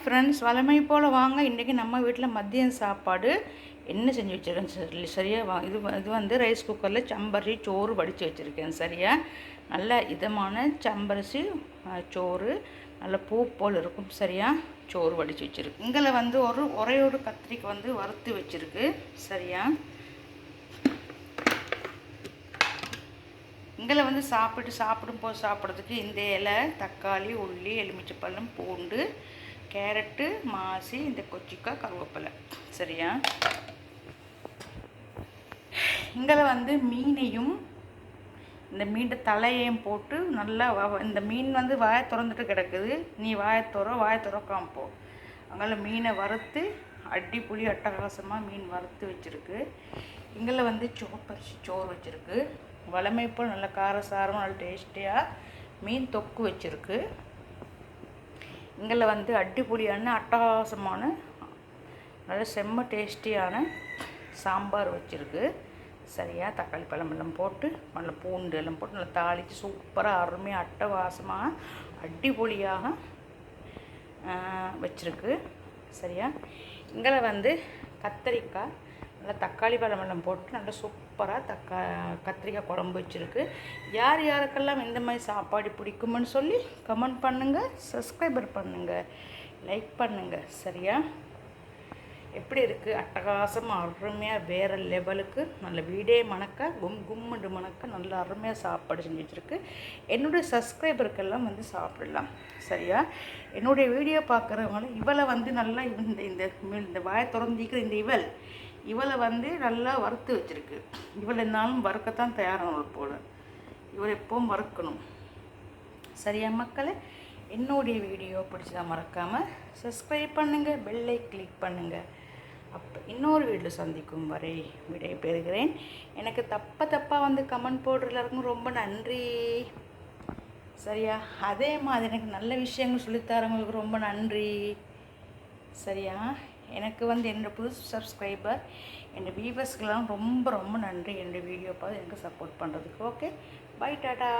Friends, வழமை போல் வாங்க. இன்றைக்கி நம்ம வீட்டில் மதியம் சாப்பாடு என்ன செஞ்சு வச்சுருக்கேன் சரியா இது இது வந்து ரைஸ் குக்கரில் சம்பரிசி சோறு வடித்து வச்சுருக்கேன் சரியா. நல்ல இதமான சம்பரிசி சோறு நல்ல பூ போல் இருக்கும் சரியா. சோறு வடித்து வச்சுருக்கு. இங்கே வந்து ஒரே ஒரு கத்திரிக்காய் வந்து வறுத்து வச்சுருக்கு சரியா. இங்கே வந்து சாப்பிடுறதுக்கு இந்த இலை, தக்காளி, உள்ளி, எலுமிச்சைப்பழம், பூண்டு, கேரட்டு, மாசி, இந்த கொச்சிக்காய், கருவேப்பிலை சரியா. இங்கே வந்து மீனையும் இந்த மீன் தலையையும் போட்டு நல்லா இந்த மீன் வந்து வாயை திறந்துட்டு கிடக்குது. நீ வாயை திறக்காம போ. அங்கே மீனை வறுத்து அடிப்புளி அட்டகாசமாக மீன் வறுத்து வச்சுருக்கு. இங்கே வந்து சோப்பரிசி சோறு வச்சுருக்கு. வளமை போல் நல்ல காரசாரமாக நல்ல டேஸ்டியாக மீன் தொக்கு வச்சுருக்கு. இங்கே வந்து அடிப்பொலியான அட்டகாசமான நல்ல செம்ம டேஸ்டியான சாம்பார் வச்சுருக்கு சரியா. தக்காளி பழம் எல்லாம் போட்டு நல்ல பூண்டு எல்லாம் போட்டு நல்லா தாளித்து சூப்பராக அருமையாக அட்டகாசமாக அடிப்பொலியாக வச்சுருக்கு சரியா. இங்கே வந்து கத்திரிக்காய் நல்லா தக்காளி பழமெல்லாம் போட்டு நல்லா சூப்பராக கத்திரிக்காய் குழம்பு வச்சுருக்கு. யார் யாருக்கெல்லாம் இந்த மாதிரி சாப்பாடு பிடிக்குமென்னு சொல்லி கமெண்ட் பண்ணுங்கள், சப்ஸ்கிரைபர் பண்ணுங்கள், லைக் பண்ணுங்கள் சரியா. எப்படி இருக்குது அட்டகாசமாக அருமையாக வேறு லெவலுக்கு நல்ல வீடே மணக்க கும்முண்டு மணக்க நல்ல அருமையாக சாப்பாடு செஞ்சு வச்சுருக்கு. என்னுடைய சப்ஸ்கிரைபருக்கெல்லாம் வந்து சாப்பிடலாம் சரியா. என்னுடைய வீடியோ பார்க்குறவங்களும் இவளை வந்து நல்லா இந்த வாயை திறந்திக்கிற இந்த இவளை வந்து நல்லா வறுத்து வச்சுருக்கு. இவளை இருந்தாலும் வறுக்கத்தான் தயாரானவள் போல். இவளை எப்பவும் வறுக்கணும் சரியா. மக்களே, என்னுடைய வீடியோ பிடிச்சதா மறக்காமல் சப்ஸ்கிரைப் பண்ணுங்கள், பெல்லை கிளிக் பண்ணுங்கள். அப்போ இன்னொரு வீட்டில் சந்திக்கும் வரை விடை பெறுகிறேன். எனக்கு தப்பாக வந்து கமெண்ட் போடுற எல்லாருக்கும் ரொம்ப நன்றி சரியா. அதே மாதிரி எனக்கு நல்ல விஷயங்கள் சொல்லித்தரவங்களுக்கு ரொம்ப நன்றி சரியா. எனக்கு வந்து என்னோடய புது சப்ஸ்கிரைபர் என்னோடய வியூவர்ஸ்க்கெல்லாம் ரொம்ப ரொம்ப நன்றி. என்னோடய வீடியோ பார்த்து எனக்கு சப்போர்ட் பண்ணுறதுக்கு. Okay, bye, Tata.